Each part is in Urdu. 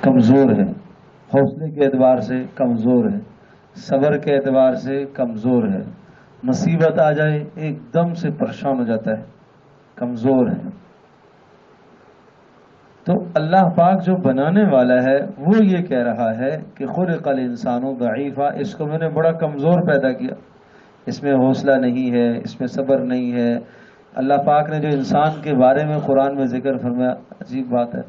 کمزور ہے، حوصلے کے اعتبار سے کمزور ہے، صبر کے اعتبار سے کمزور ہے، مصیبت آ جائے ایک دم سے پریشان ہو جاتا ہے، کمزور ہے۔ تو اللہ پاک جو بنانے والا ہے وہ یہ کہہ رہا ہے کہ خلق الانسان ضعیفا، اس کو میں نے بڑا کمزور پیدا کیا، اس میں حوصلہ نہیں ہے، اس میں صبر نہیں ہے۔ اللہ پاک نے جو انسان کے بارے میں قرآن میں ذکر فرمایا، عجیب بات ہے،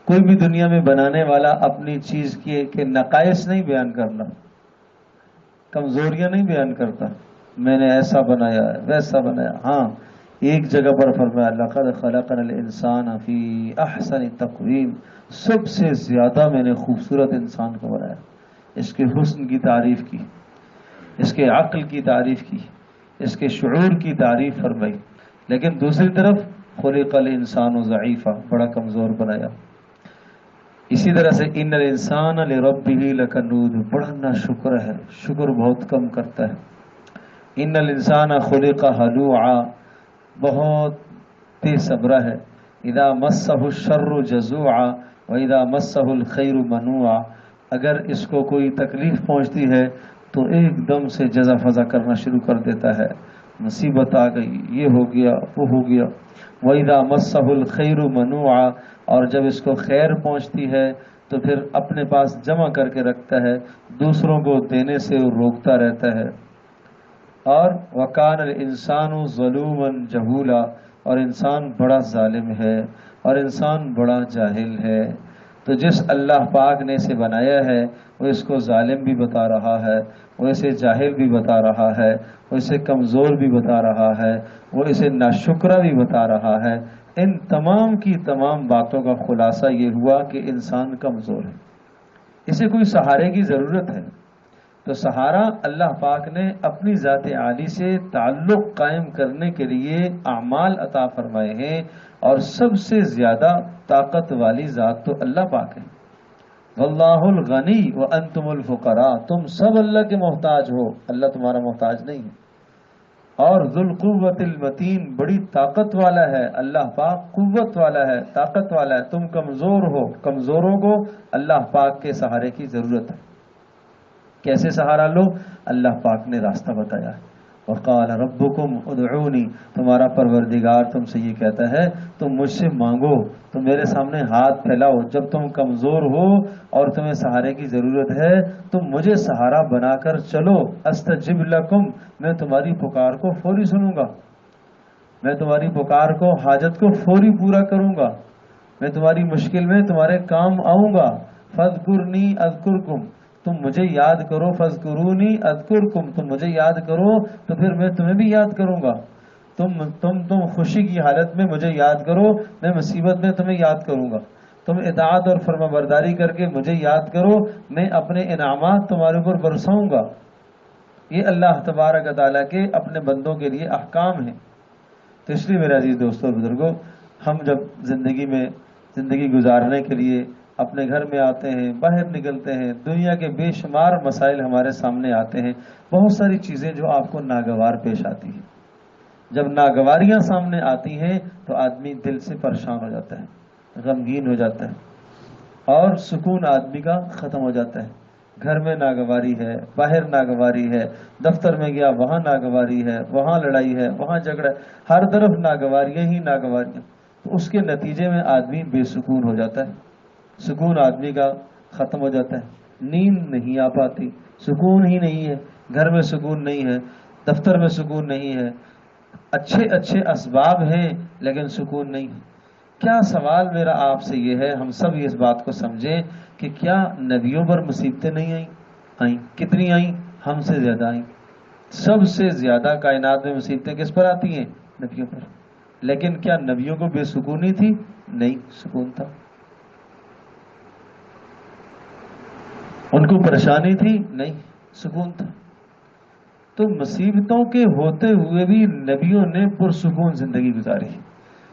کوئی بھی دنیا میں بنانے والا اپنی چیز کے نقائص نہیں بیان کرنا، کمزوریاں نہیں بیان کرتا، میں نے ایسا بنایا ہے ویسا بنایا۔ ہاں ایک جگہ پر فرمایا لقد خلقنا الانسان فی احسن تقویم، سب سے زیادہ میں نے خوبصورت انسان کو بنایا، اس کے حسن کی تعریف کی، اس کے عقل کی تعریف کی، اس کے شعور کی تعریف فرمائی، لیکن دوسری طرف خلق الانسان ضعیفا، بڑا کمزور بنایا۔ اسی طرح سے ان الانسان لربہ لکنود، بڑا ناشکر ہے، شکر بہت کم کرتا ہے۔ ان الانسان خلق ہلوعا، بہت بے صبرا ہے۔ اذا مسہ الشر جزوعا واذا مسہ الخیر منوعا، اگر اس کو کوئی تکلیف پہنچتی ہے تو ایک دم سے جزا فضا کرنا شروع کر دیتا ہے، مصیبت آ گئی، یہ ہو گیا وہ ہو گیا۔ وَإِذَا مَسَّهُ الْخَيْرُ مَنُوعًا، اور جب اس کو خیر پہنچتی ہے تو پھر اپنے پاس جمع کر کے رکھتا ہے، دوسروں کو دینے سے روکتا رہتا ہے۔ اور وَكَانَ الْإِنسَانُ ظَلُومًا جَهُولًا، اور انسان بڑا ظالم ہے اور انسان بڑا جاہل ہے۔ تو جس اللہ پاک نے اسے بنایا ہے وہ اس کو ظالم بھی بتا رہا ہے، وہ اسے جاہل بھی بتا رہا ہے، وہ اسے کمزور بھی بتا رہا ہے، وہ اسے ناشکرہ بھی بتا رہا ہے۔ ان تمام کی تمام باتوں کا خلاصہ یہ ہوا کہ انسان کمزور ہے، اسے کوئی سہارے کی ضرورت ہے۔ تو سہارا اللہ پاک نے اپنی ذات عالی سے تعلق قائم کرنے کے لیے اعمال عطا فرمائے ہیں، اور سب سے زیادہ طاقت والی ذات تو اللہ پاک ہے۔ واللہ الغنی وانتم الفقراء، تم سب اللہ کے محتاج ہو، اللہ تمہارا محتاج نہیں ہے۔ اور ذو القوت المتین، بڑی طاقت والا ہے اللہ پاک، قوت والا ہے، طاقت والا ہے۔ تم کمزور ہو، کمزوروں کو اللہ پاک کے سہارے کی ضرورت ہے۔ کیسے سہارا لو؟ اللہ پاک نے راستہ بتایا ہے۔ وقال ربکم ادعونی، تمہارا پروردگار تم سے یہ کہتا ہے تم مجھ سے مانگو، تم میرے سامنے ہاتھ پھیلاؤ، جب تم کمزور ہو اور تمہیں سہارے کی ضرورت ہے تم مجھے سہارا بنا کر چلو۔ استجب لکم، میں تمہاری پکار کو فوری سنوں گا، میں تمہاری پکار کو، حاجت کو فوری پورا کروں گا، میں تمہاری مشکل میں تمہارے کام آؤں گا۔ فاذکرنی اذکرکم، تم مجھے یاد کرو، فاذکرونی اذکرکم، تم مجھے یاد کرو تو پھر میں تمہیں بھی یاد کروں گا۔ تم خوشی کی حالت میں مجھے یاد کرو، میں مصیبت میں تمہیں یاد کروں گا۔ تم اطاعت اور فرما برداری کر کے مجھے یاد کرو، میں اپنے انعامات تمہارے اوپر برساؤں گا۔ یہ اللہ تبارک و تعالیٰ کے اپنے بندوں کے لیے احکام ہیں۔ تو اس لیے میرے عزیز دوستوں اور بزرگوں، ہم جب زندگی گزارنے کے لیے اپنے گھر میں آتے ہیں، باہر نکلتے ہیں، دنیا کے بے شمار مسائل ہمارے سامنے آتے ہیں، بہت ساری چیزیں جو آپ کو ناگوار پیش آتی ہیں۔ جب ناگواریاں سامنے آتی ہیں تو آدمی دل سے پریشان ہو جاتا ہے، غمگین ہو جاتا ہے، اور سکون آدمی کا ختم ہو جاتا ہے۔ گھر میں ناگواری ہے، باہر ناگواری ہے، دفتر میں گیا وہاں ناگواری ہے، وہاں لڑائی ہے، وہاں جھگڑا ہے، ہر طرف ناگواریاں ہی ناگواریاں۔ تو اس کے نتیجے میں آدمی بے سکون ہو جاتا ہے، سکون آدمی کا ختم ہو جاتا ہے، نیند نہیں آ پاتی، سکون ہی نہیں ہے، گھر میں سکون نہیں ہے، دفتر میں سکون نہیں ہے، اچھے اسباب ہیں لیکن سکون نہیں ہے۔ کیا سوال میرا آپ سے یہ ہے، ہم سب اس بات کو سمجھیں کہ کیا نبیوں پر مصیبتیں نہیں آئیں؟ کتنی آئیں؟ ہم سے زیادہ آئیں۔ سب سے زیادہ کائنات میں مصیبتیں کس پر آتی ہیں؟ نبیوں پر۔ لیکن کیا نبیوں کو بے سکونی تھی؟ نہیں، سکون تھا۔ ان کو پریشانی تھی؟ نہیں، سکون تھا۔ تو مصیبتوں کے ہوتے ہوئے بھی نبیوں نے پرسکون زندگی گزاری،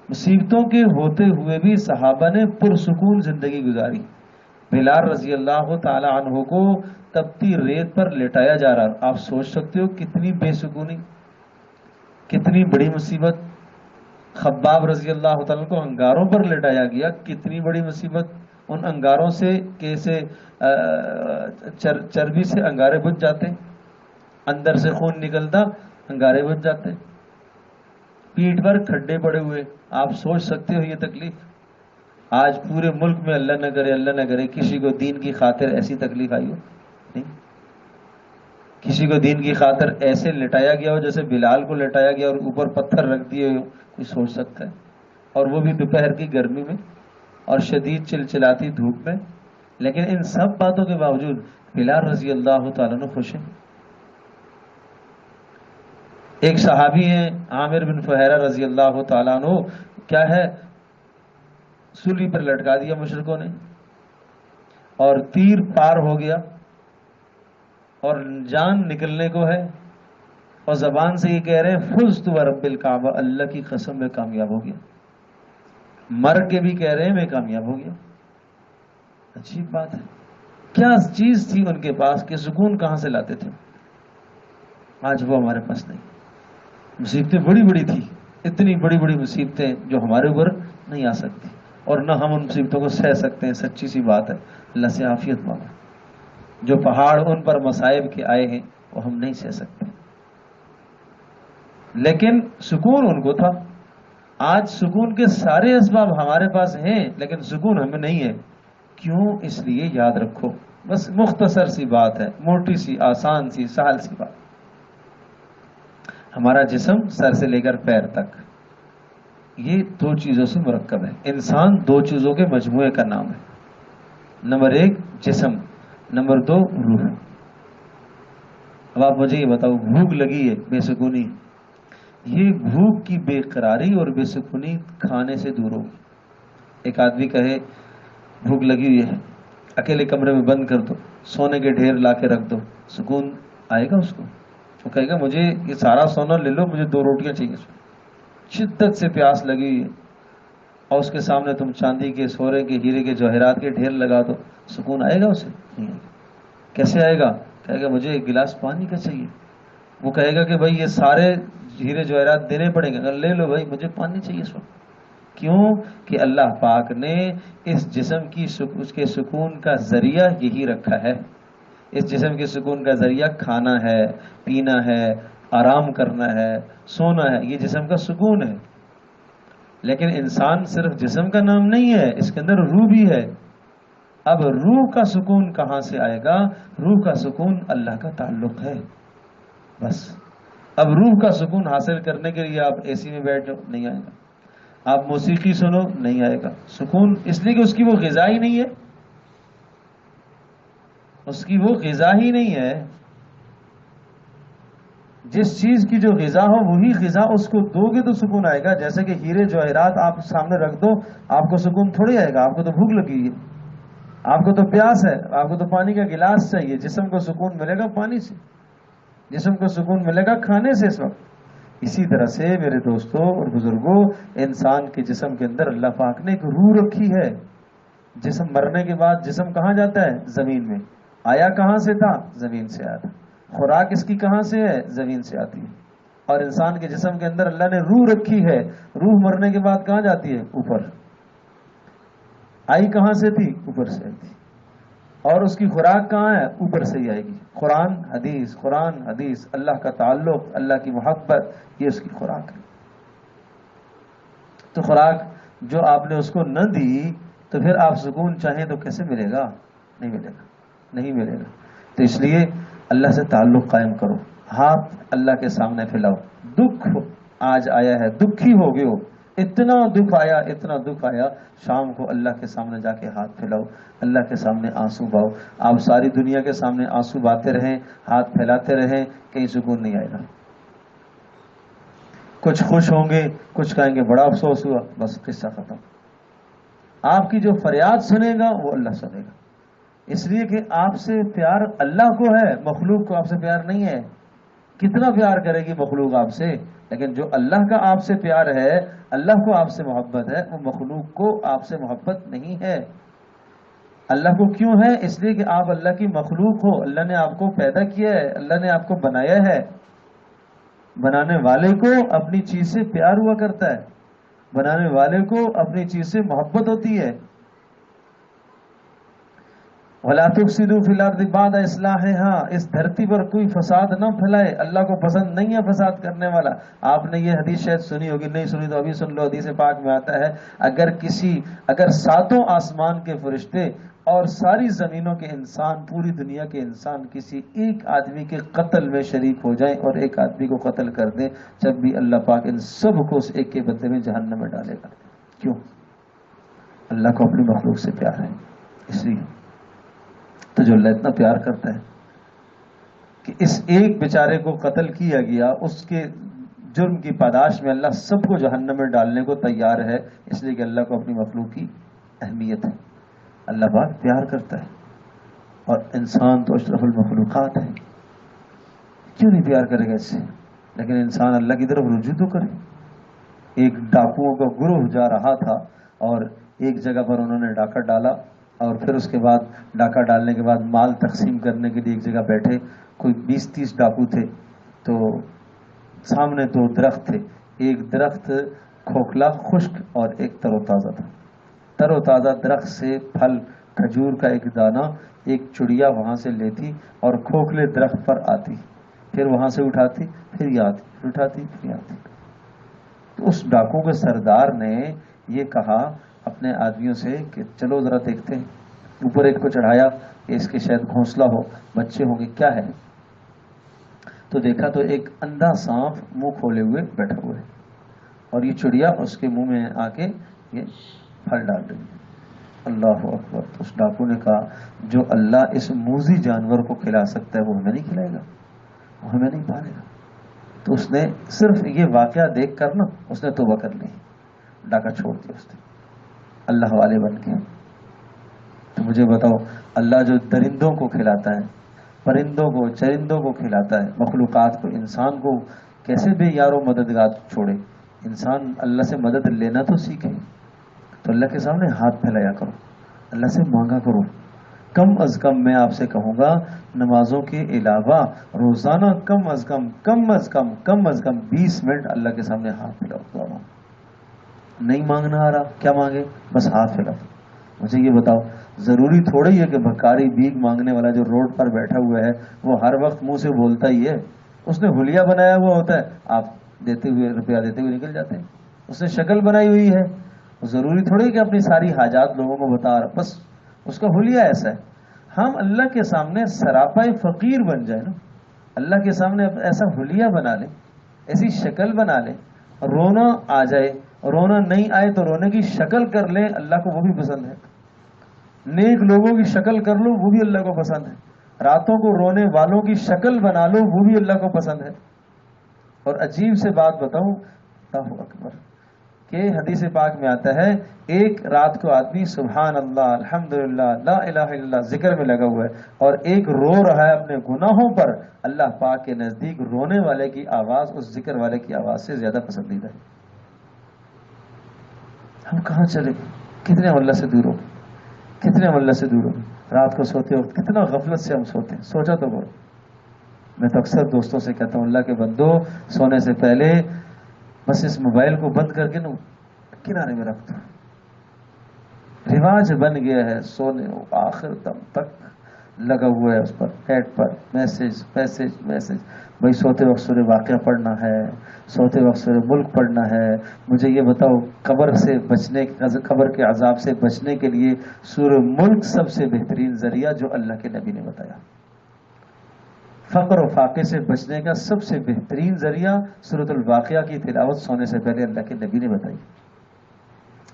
مصیبتوں کے ہوتے ہوئے بھی صحابہ نے پرسکون زندگی گزاری۔ بلال رضی اللہ تعالی عنہ کو تپتی ریت پر لٹایا جا رہا، آپ سوچ سکتے ہو کتنی بے سکونی، کتنی بڑی مصیبت۔ خباب رضی اللہ تعالیٰ کو انگاروں پر لٹایا گیا، کتنی بڑی مصیبت، ان انگاروں سے کیسے چربی سے انگارے بجھ جاتے، اندر سے خون نکلتا، انگارے بجھ جاتے، پیٹھ پر کھڈے پڑے ہوئے. آپ سوچ سکتے ہو یہ تکلیف؟ آج پورے ملک میں اللہ نہ کرے کسی کو دین کی خاطر ایسی تکلیف آئی ہو؟ نہیں. کسی کو دین کی خاطر ایسے لٹایا گیا ہو جیسے بلال کو لٹایا گیا اور اوپر پتھر رکھ دیے ہو؟ کوئی سوچ سکتا ہے؟ اور وہ بھی دوپہر کی گرمی میں اور شدید چلچلاتی دھوپ میں. لیکن ان سب باتوں کے باوجود بلال رضی اللہ تعالیٰ عنہ خوش ہیں. ایک صحابی ہیں عامر بن فہیرہ رضی اللہ تعالیٰ عنہ، کیا ہے، سولی پر لٹکا دیا مشرکوں نے اور تیر پار ہو گیا اور جان نکلنے کو ہے، اور زبان سے یہ کہہ رہے ہیں فزت ورب الکعبہ، اللہ کی قسم میں کامیاب ہو گیا. مر کے بھی کہہ رہے ہیں میں کامیاب ہو گیا. عجیب بات ہے، کیا چیز تھی ان کے پاس کہ سکون کہاں سے لاتے تھے؟ آج وہ ہمارے پاس نہیں. مصیبتیں بڑی بڑی تھی، اتنی بڑی بڑی مصیبتیں جو ہمارے اوپر نہیں آ سکتی، اور نہ ہم ان مصیبتوں کو سہ سکتے ہیں. سچی سی بات ہے، اللہ سے عافیت مانگو. جو پہاڑ ان پر مصائب کے آئے ہیں وہ ہم نہیں سہ سکتے، لیکن سکون ان کو تھا. آج سکون کے سارے اسباب ہمارے پاس ہیں لیکن سکون ہمیں نہیں ہے. کیوں؟ اس لیے یاد رکھو، بس مختصر سی بات ہے، موٹی سی، آسان سی، سہل سی بات. ہمارا جسم سر سے لے کر پیر تک یہ دو چیزوں سے مرکب ہے. انسان دو چیزوں کے مجموعے کا نام ہے. نمبر 1 جسم، نمبر 2 روح. اب آپ مجھے یہ بتاؤ، بھوک لگی ہے، بے سکونی، یہ بھوک کی بے قراری اور بے سکونی کھانے سے دور ہوگی. ایک آدمی کہے بھوک لگی ہوئی ہے، اکیلے کمرے میں بند کر دو، سونے کے ڈھیر لا کے رکھ دو، سکون آئے گا اس کو؟ وہ کہے گا مجھے یہ سارا سونا لے لو، مجھے 2 روٹیاں چاہیے. شدت سے پیاس لگی ہوئی ہے اور اس کے سامنے تم چاندی کے، سونے کے، ہیرے کے، جواہرات کے ڈھیر لگا دو، سکون آئے گا اسے؟ نہیں آئے گا. کیسے آئے گا؟ کہے گا مجھے ایک گلاس پانی کا چاہیے. وہ کہے گا کہ بھائی یہ سارے ہیرے جواہرات دینے پڑیں گے. اگر لے لو بھائی، مجھے پانی چاہیے اس وقت. کیوں؟ کہ اللہ پاک نے اس جسم کی اس کے سکون کا ذریعہ یہی رکھا ہے. اس جسم کے سکون کا ذریعہ کھانا ہے، پینا ہے، آرام کرنا ہے، سونا ہے، یہ جسم کا سکون ہے. لیکن انسان صرف جسم کا نام نہیں ہے، اس کے اندر روح بھی ہے. اب روح کا سکون کہاں سے آئے گا؟ روح کا سکون اللہ کا تعلق ہے بس. اب روح کا سکون حاصل کرنے کے لیے آپ اے سی میں بیٹھ جاؤ، نہیں آئے گا. آپ موسیقی سنو، نہیں آئے گا سکون، اس لیے کہ اس کی وہ غذا ہی نہیں ہے. اس کی وہ غذا ہی نہیں ہے. جس چیز کی جو غذا ہو وہی غذا اس کو دو گے تو سکون آئے گا. جیسے کہ ہیرے جواہرات آپ سامنے رکھ دو، آپ کو سکون تھوڑی آئے گا. آپ کو تو بھوک لگی ہے، آپ کو تو پیاس ہے، آپ کو تو پانی کا گلاس چاہیے. جسم کو سکون ملے گا پانی سے، جسم کو سکون ملے گا کھانے سے. اس وقت اسی طرح سے میرے دوستوں اور بزرگوں، انسان کے جسم کے اندر اللہ پاک نے ایک روح رکھی ہے. جسم مرنے کے بعد جسم کہاں جاتا ہے؟ زمین میں. آیا کہاں سے تھا؟ زمین سے آیا تھا. خوراک اس کی کہاں سے ہے؟ زمین سے آتی ہے. اور انسان کے جسم کے اندر اللہ نے روح رکھی ہے. روح مرنے کے بعد کہاں جاتی ہے؟ اوپر. آئی کہاں سے تھی؟ اوپر سے آئی تھی. اور اس کی خوراک کہاں ہے؟ اوپر سے ہی آئے گی. قرآن حدیث، قرآن حدیث، اللہ کا تعلق، اللہ کی محبت، یہ اس کی خوراک ہے. تو خوراک جو آپ نے اس کو نہ دی تو پھر آپ سکون چاہیں تو کیسے ملے گا؟ نہیں ملے گا، نہیں ملے گا. تو اس لیے اللہ سے تعلق قائم کرو. ہاتھ اللہ کے سامنے پھیلاؤ. دکھ آج آیا ہے، دکھی ہو گئے ہو، اتنا دکھ آیا، اتنا دکھ آیا، شام کو اللہ کے سامنے جا کے ہاتھ پھیلاؤ، اللہ کے سامنے آنسو بہاؤ. آپ ساری دنیا کے سامنے آنسو بہاتے رہیں، ہاتھ پھیلاتے رہیں، کہیں سکون نہیں آئے گا. کچھ خوش ہوں گے، کچھ کہیں گے بڑا افسوس ہوا، بس قصہ ختم. آپ کی جو فریاد سنے گا وہ اللہ سنے گا. اس لیے کہ آپ سے پیار اللہ کو ہے، مخلوق کو آپ سے پیار نہیں ہے. کتنا پیار کرے گی مخلوق آپ سے، لیکن جو اللہ کا آپ سے پیار ہے، اللہ کو آپ سے محبت ہے، وہ مخلوق کو آپ سے محبت نہیں ہے. اللہ کو کیوں ہے؟ اس لیے کہ آپ اللہ کی مخلوق ہو. اللہ نے آپ کو پیدا کیا ہے، اللہ نے آپ کو بنایا ہے. بنانے والے کو اپنی چیز سے پیار ہوا کرتا ہے، بنانے والے کو اپنی چیز سے محبت ہوتی ہے. وَلَا تُفْسِدُوا فِي الْأَرْضِ بَعْدَ إِصْلَاحِهَا، اس دھرتی پر کوئی فساد نہ پھیلائے، اللہ کو پسند نہیں ہے فساد کرنے والا۔ آپ نے یہ حدیث شاید سنی ہوگی، نہیں سنی تو ابھی سن لو، حدیث پاک میں آتا ہے اگر ساتوں آسمان کے فرشتے اور ساری زمینوں کے انسان، پوری دنیا کے انسان کسی ایک آدمی کے قتل میں شریک ہو جائیں اور ایک آدمی کو قتل کر دیں، جب بھی اللہ پاک ان سب کو اس ایک کے بدلے میں جہنم میں ڈالے گا۔ کیوں؟ اللہ کو اپنی مخلوق سے پیار ہے، اس لیے تو جو اللہ اتنا پیار کرتا ہے کہ اس ایک بیچارے کو قتل کیا گیا، اس کے جرم کی پاداش میں اللہ سب کو جہنم میں ڈالنے کو تیار ہے، اس لیے کہ اللہ کو اپنی مخلوق کی اہمیت ہے، اللہ پاک پیار کرتا ہے۔ اور انسان تو اشرف المخلوقات ہے، کیوں نہیں پیار کرے گا اس سے؟ لیکن انسان اللہ کی طرف رجوع تو کرے۔ ایک ڈاکوؤں کا گروہ جا رہا تھا اور ایک جگہ پر انہوں نے ڈاکہ ڈالا، اور پھر اس کے بعد ڈاکہ ڈالنے کے بعد مال تقسیم کرنے کے لیے ایک جگہ بیٹھے، کوئی 20-30 ڈاکو تھے، تو سامنے 2 درخت تھے، ایک درخت کھوکھلا خشک اور ایک تر و تازہ تھا۔ تر و تازہ درخت سے پھل کھجور کا ایک دانہ ایک چڑیا وہاں سے لیتی اور کھوکھلے درخت پر آتی، پھر وہاں سے اٹھاتی، پھر یہ آتی، پھر اٹھاتی، پھر یہ آتی۔ تو اس ڈاکو کے سردار نے یہ کہا اپنے آدمیوں سے کہ چلو ذرا دیکھتے ہیں، اوپر ایک کو چڑھایا کہ اس کے شاید گھونسلہ ہو، بچے ہوں گے، کیا ہے؟ تو دیکھا تو ایک اندھا سانپ منہ کھولے ہوئے بیٹھا ہوا ہے، اور یہ چڑیا اس کے منہ میں آ کے یہ پھل ڈال رہی ہے۔ اللہ اکبر! تو اس ڈاکو نے کہا جو اللہ اس موذی جانور کو کھلا سکتا ہے وہ ہمیں نہیں کھلائے گا، وہ ہمیں نہیں پالے گا۔ تو اس نے صرف یہ واقعہ دیکھ کر نا اس نے توبہ کر لی، ڈاکہ چھوڑ دیا اس نے، اللہ والے بن کے۔ تو مجھے بتاؤ، اللہ جو درندوں کو کھلاتا ہے، پرندوں کو، چرندوں کو کھلاتا ہے، مخلوقات کو، انسان کو کیسے بے یار و مددگار چھوڑے؟ انسان اللہ سے مدد لینا تو سیکھے، تو اللہ کے سامنے ہاتھ پھیلایا کرو، اللہ سے مانگا کرو۔ کم از کم میں آپ سے کہوں گا، نمازوں کے علاوہ روزانہ کم از کم 20 منٹ اللہ کے سامنے ہاتھ پھیلاؤ۔ نہیں مانگنا آ رہا، کیا مانگے؟ بس ہاتھ پھیلاؤ۔ مجھے یہ بتاؤ، ضروری تھوڑی ہے کہ بھکاری بھیک مانگنے والا جو روڈ پر بیٹھا ہوا ہے وہ ہر وقت منہ سے بولتا ہی ہے؟ اس نے حلیہ بنایا ہوا ہوتا ہے، آپ دیتے ہوئے، روپیہ دیتے ہوئے نکل جاتے ہیں۔ اس نے شکل بنائی ہوئی ہے، ضروری تھوڑی کہ اپنی ساری حاجات لوگوں کو بتا رہا، بس اس کا حلیہ ایسا ہے۔ ہم اللہ کے سامنے سراپائے فقیر بن جائیں نا، اللہ کے سامنے ایسا حلیہ بنا لیں، ایسی شکل بنا لیں، رونا آ جائے، رونا نہیں آئے تو رونے کی شکل کر لیں، اللہ کو وہ بھی پسند ہے۔ نیک لوگوں کی شکل کر لو، وہ بھی اللہ کو پسند ہے۔ راتوں کو رونے والوں کی شکل بنا لو، وہ بھی اللہ کو پسند ہے۔ اور عجیب سے بات بتاؤں، اللہ اکبر، کہ حدیث پاک میں آتا ہے ایک رات کو آدمی سبحان اللہ، الحمدللہ، لا الہ الا اللہ ذکر میں لگا ہوا ہے، اور ایک رو رہا ہے اپنے گناہوں پر، اللہ پاک کے نزدیک رونے والے کی آواز اس ذکر والے کی آواز سے زیادہ پسندیدہ ہے۔ ہم کہاں چلے؟ کتنے ہم اللہ سے دور ہو، کتنے ہم اللہ سے دور ہو۔ رات کو سوتے وقت کتنا غفلت سے ہم سوتے ہیں، سوچا تو کرو۔ میں تو اکثر دوستوں سے کہتا ہوں، اللہ کے بندو، سونے سے پہلے بس اس موبائل کو بند کر کے نا کنارے میں رکھ دو۔ رواج بن گیا ہے سونے آخر دم تک لگا ہوا ہے اس پر، نیٹ پر میسج میسج میسج۔ بھائی سوتے وقت سورہ واقعہ پڑھنا ہے، سوتے وقت سورہ ملک پڑھنا ہے۔ مجھے یہ بتاؤ، قبر سے بچنے، قبر کے عذاب سے بچنے کے لیے سورہ ملک سب سے بہترین ذریعہ جو اللہ کے نبی نے بتایا۔ فقر و فاقے سے بچنے کا سب سے بہترین ذریعہ سورۃ الواقعہ کی تلاوت سونے سے پہلے اللہ کے نبی نے بتائی۔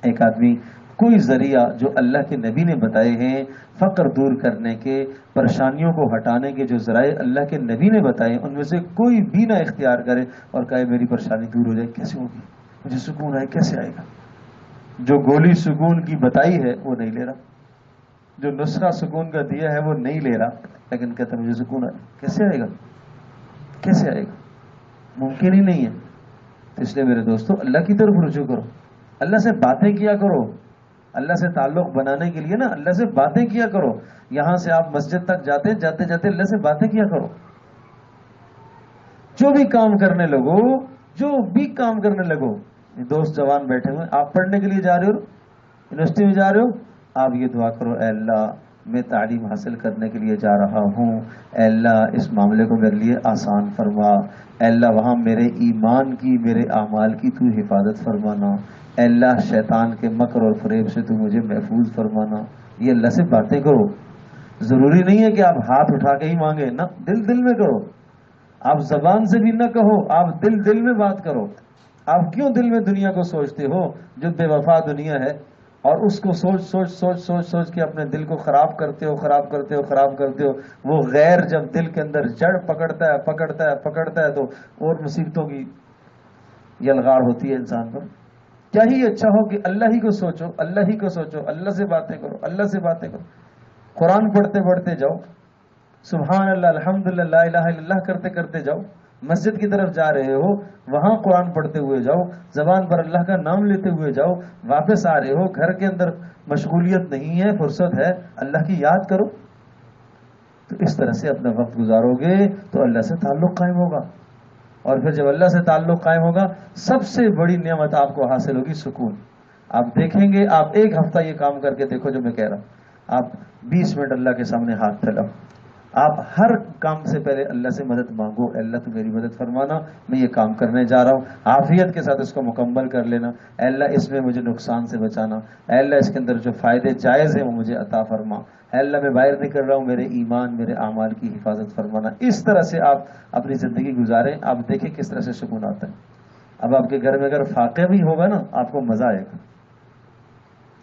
ایک آدمی کوئی ذریعہ جو اللہ کے نبی نے بتائے ہیں فقر دور کرنے کے، پریشانیوں کو ہٹانے کے، جو ذرائع اللہ کے نبی نے بتائے ان میں سے کوئی بھی نہ اختیار کرے اور کہے میری پریشانی دور ہو جائے، کیسے ہوگی؟ مجھے سکون آئے، کیسے آئے گا؟ جو گولی سکون کی بتائی ہے وہ نہیں لے رہا، جو نسخہ سکون کا دیا ہے وہ نہیں لے رہا، لیکن کہتا مجھے سکون آئے، کیسے آئے گا؟ کیسے آئے گا؟ ممکن ہی نہیں ہے۔ تو اس لیے میرے دوستو، اللہ کی طرف رجوع کرو، اللہ سے باتیں کیا کرو، اللہ سے تعلق بنانے کے لیے نا اللہ سے باتیں کیا کرو۔ یہاں سے آپ مسجد تک جاتے جاتے اللہ سے باتیں کیا کرو۔ جو بھی کام کرنے لگو، جو بھی کام کرنے لگو، دوست جوان بیٹھے ہوئے، آپ پڑھنے کے لیے جا رہے ہو، یونیورسٹی میں جا رہے ہو، آپ یہ دعا کرو، اے اللہ میں تعلیم حاصل کرنے کے لیے جا رہا ہوں، اے اللہ اس معاملے کو میرے لیے آسان فرما، اے اللہ وہاں میرے ایمان کی، میرے اعمال کی تو حفاظت فرمانا، اے اللہ شیطان کے مکر اور فریب سے تو مجھے محفوظ فرمانا۔ یہ اللہ سے باتیں کرو، ضروری نہیں ہے کہ آپ ہاتھ اٹھا کے ہی مانگے، نہ دل دل میں کرو، آپ زبان سے بھی نہ کہو، آپ دل دل میں بات کرو۔ آپ کیوں دل میں دنیا کو سوچتے ہو جو بے وفا دنیا ہے، اور اس کو سوچ سوچ سوچ سوچ سوچ کے اپنے دل کو خراب کرتے ہو خراب کرتے ہو خراب کرتے ہو۔ وہ غیر جب دل کے اندر جڑ پکڑتا ہے پکڑتا ہے پکڑتا ہے تو اور مصیبتوں کی یلغار ہوتی ہے انسان پر۔ کیا ہی اچھا ہو کہ اللہ ہی کو سوچو، اللہ ہی کو سوچو، اللہ سے باتیں کرو، اللہ سے باتیں کرو، قرآن پڑھتے پڑھتے جاؤ، سبحان اللہ الحمدللہ لا الہ الا اللہ کرتے کرتے جاؤ، مسجد کی طرف جا رہے ہو وہاں قرآن پڑھتے ہوئے جاؤ، زبان پر اللہ کا نام لیتے ہوئے جاؤ، واپس آ رہے ہو گھر کے اندر مشغولیت نہیں ہے، فرصت ہے، اللہ کی یاد کرو۔ تو اس طرح سے اپنا وقت گزارو گے تو اللہ سے تعلق قائم ہوگا، اور پھر جب اللہ سے تعلق قائم ہوگا سب سے بڑی نعمت آپ کو حاصل ہوگی سکون۔ آپ دیکھیں گے، آپ ایک ہفتہ یہ کام کر کے دیکھو جو میں کہہ رہا ہوں، آپ 20 منٹ اللہ کے سامنے ہاتھ پھیلاؤ، آپ ہر کام سے پہلے اللہ سے مدد مانگو، اے اللہ تو میری مدد فرمانا، میں یہ کام کرنے جا رہا ہوں، عافیت کے ساتھ اس کو مکمل کر لینا، اے اللہ اس میں مجھے نقصان سے بچانا، اے اللہ اس کے اندر جو فائدے جائز ہیں وہ مجھے عطا فرما، اے اللہ میں باہر نکل رہا ہوں، میرے ایمان میرے اعمال کی حفاظت فرمانا۔ اس طرح سے آپ اپنی زندگی گزاریں، آپ دیکھیں کس طرح سے سکون آتا ہے۔ اب آپ کے گھر میں اگر فاقہ بھی ہوگا نا آپ کو مزہ آئے گا،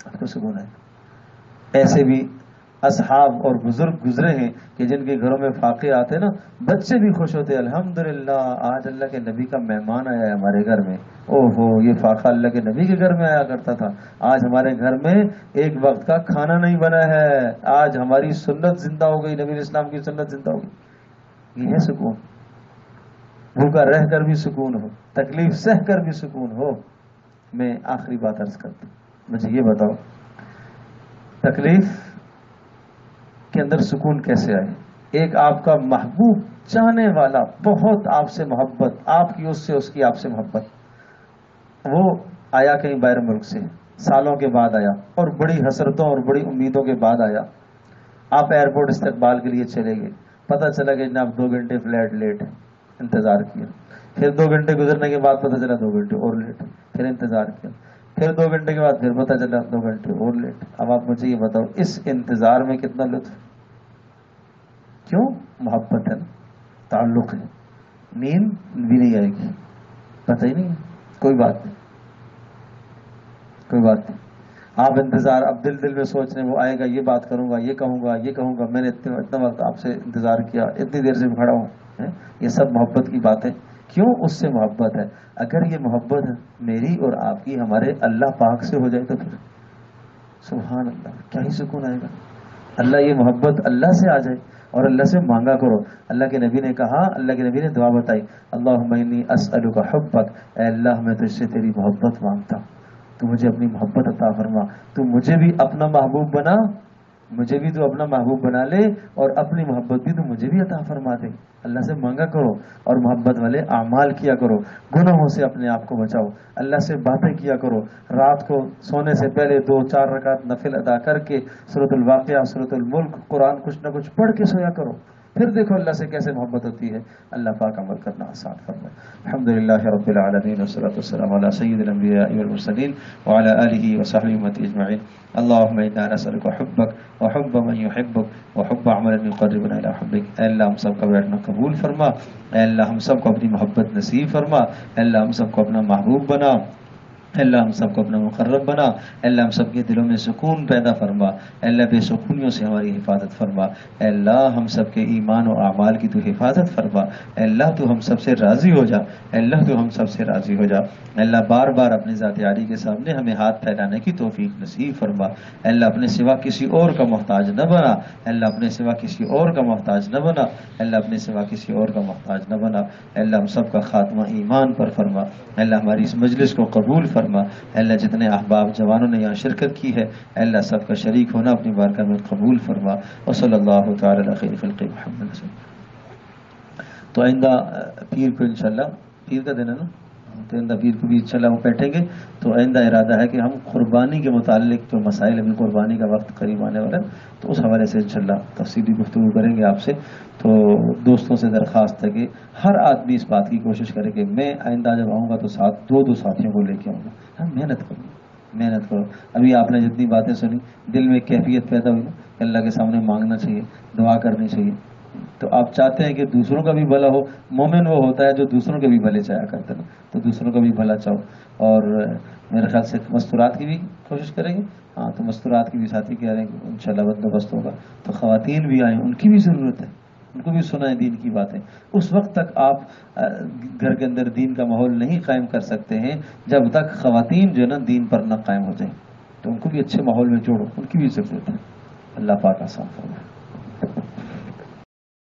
آپ کو سکون آئے گا۔ ایسے بھی اصحاب اور بزرگ گزرے ہیں کہ جن کے گھروں میں فاقے آتے نا بچے بھی خوش ہوتے، الحمدللہ آج اللہ کے نبی کا مہمان آیا ہے ہمارے گھر میں، او ہو یہ فاقہ اللہ کے نبی کے گھر میں آیا کرتا تھا، آج ہمارے گھر میں ایک وقت کا کھانا نہیں بنا ہے، آج ہماری سنت زندہ ہو گئی، نبی اسلام کی سنت زندہ ہو گئی۔ یہ ہے سکون، بھوکا رہ کر بھی سکون ہو، تکلیف سہ کر بھی سکون ہو۔ میں آخری بات عرض کرتا ہوں، مجھے یہ بتاؤ تکلیف کے اندر سکون کیسے آئے؟ ایک آپ کا محبوب چاہنے والا، بہت آپ سے محبت، آپ کی اس سے اس کی آپ سے محبت، وہ آیا کہیں باہر ملک سے، سالوں کے بعد آیا اور بڑی حسرتوں اور بڑی امیدوں کے بعد آیا، آپ ایئرپورٹ استقبال کے لیے چلے گئے، پتہ چلا کہ جناب 2 گھنٹے فلائٹ لیٹ ہے، انتظار کیا، پھر 2 گھنٹے گزرنے کے بعد پتہ چلا 2 گھنٹے اور لیٹ، پھر انتظار کیا، پھر 2 گھنٹے کے بعد پھر پتہ چلا 2 گھنٹے اور لیٹ۔ اب آپ مجھے یہ بتاؤ اس انتظار میں کتنا لطف؟ کیوں؟ محبت ہے نا، تعلق ہے، نیند بھی نہیں آئے گی، پتہ ہی نہیں ہے، کوئی بات نہیں، کوئی بات نہیں، آپ انتظار، اب دل دل میں سوچ رہے ہیں وہ آئے گا، یہ بات کروں گا، یہ کہوں گا، یہ کہوں گا، میں نے اتنا وقت آپ سے انتظار کیا، اتنی دیر سے کھڑا ہوں، یہ سب محبت کی باتیں۔ کیوں؟ اس سے محبت ہے۔ اگر یہ محبت میری اور آپ کی ہمارے اللہ پاک سے ہو جائے تو پھر سبحان اللہ کیا ہی سکون آئے گا۔ اللہ یہ محبت اللہ سے آ جائے اور اللہ سے مانگا کرو۔ اللہ کے نبی نے کہا، اللہ کے نبی نے دعا بتائی، اللہم انی اسألک حبک، اے اللہ میں تجھ سے تیری محبت مانگتا ہوں، تو مجھے اپنی محبت عطا فرما، تو مجھے بھی اپنا محبوب بنا، مجھے بھی تو اپنا محبوب بنا لے، اور اپنی محبت بھی تو مجھے بھی عطا فرما دے۔ اللہ سے مانگا کرو اور محبت والے اعمال کیا کرو، گناہوں سے اپنے آپ کو بچاؤ، اللہ سے باتیں کیا کرو، رات کو سونے سے پہلے 2-4 رکعت نفل ادا کر کے سورۃ الواقعہ، سورۃ الملک، قرآن کچھ نہ کچھ پڑھ کے سویا کرو، پھر دیکھو اللہ سے کیسے محبت ہوتی ہے۔ اللہ پاک عمل کرنا آسان فرمائے۔ الحمدللہ رب العالمین والصلاۃ والسلام علی سید الانبیاء والمرسلین وعلی آلہ وصحبہ امتی اجمعین۔ اللہم انا نسألک حبک وحب من یحبک وحب عمل یقربنا الی حبک۔ اے اللہ ہم سب کا بیٹھنا قبول فرما، اے اللہ ہم سب کو اپنی محبت نصیب فرما، اے اللہ ہم سب کو اپنا محبوب بنا، اے اللہ ہم سب کو اپنا مقرب بنا، اے اللہ ہم سب کے دلوں میں سکون پیدا فرما، اے اللہ بے سکونیوں سے ہماری حفاظت فرما، اے اللہ ہم سب کے ایمان و اعمال کی تو حفاظت فرما، اے اللہ تو ہم سب سے راضی ہو جا، اے اللہ تو ہم سب سے راضی ہو جا، اے اللہ بار بار اپنے ذات عالی کے سامنے ہمیں ہاتھ پھیلانے کی توفیق نصیب فرما، اے اللہ اپنے سوا کسی اور کا محتاج نہ بنا، اے اللہ اپنے سوا کسی اور کا محتاج نہ بنا، اے اللہ اپنے سوا کسی اور کا محتاج نہ بنا، اے اللہ ہم سب کا خاتمہ ایمان پر فرما، اے اللہ ہماری اس مجلس کو قبول فرما، اے اللہ جتنے احباب جوانوں نے یہاں شرکت کی ہے اے اللہ سب کا شریک ہونا اپنی بارگاہ میں قبول فرما، وصلی اللہ تعالی علی خیر خلق محمد۔ تو آئندہ پیر کو انشاءاللہ، پیر کا دن ہے نا، تو آئندہ پیر کو بھی انشاءاللہ وہ بیٹھیں گے. تو آئندہ ارادہ ہے کہ ہم قربانی کے متعلق جو مسائل ابھی قربانی کا وقت قریب آنے والا ہے تو اس حوالے سے انشاءاللہ تفصیلی گفتگو کریں گے آپ سے. تو دوستوں سے درخواست ہے کہ ہر آدمی اس بات کی کوشش کرے کہ میں آئندہ جب آؤں گا تو ساتھ دو ساتھیوں کو لے کے آؤں گا. ہم محنت کریں، محنت کرو. ابھی آپ نے جتنی باتیں سنی دل میں ایک کیفیت پیدا ہوئی کہ اللہ کے سامنے مانگنا چاہیے، دعا کرنی چاہیے. تو آپ چاہتے ہیں کہ دوسروں کا بھی بھلا ہو. مومن وہ ہوتا ہے جو دوسروں کے بھی بھلے چاہا کرتے ہیں، تو دوسروں کا بھی بھلا چاہو. اور میرے خیال سے مستورات کی بھی کوشش کریں گے. ہاں تو مستورات کی بھی ساتھی کہہ رہے ہیں کہ انشاءاللہ بندوبست ہوگا. تو خواتین بھی آئیں، ان کی بھی ضرورت ہے، ان کو بھی سنائیں دین کی باتیں. اس وقت تک آپ گھر کے اندر دین کا ماحول نہیں قائم کر سکتے ہیں جب تک خواتین جو ہے نا دین پر نہ قائم ہو جائیں. تو ان کو بھی اچھے ماحول میں جوڑو، ان کی بھی ضرورت ہے. اللہ پاک آسان فرمائے.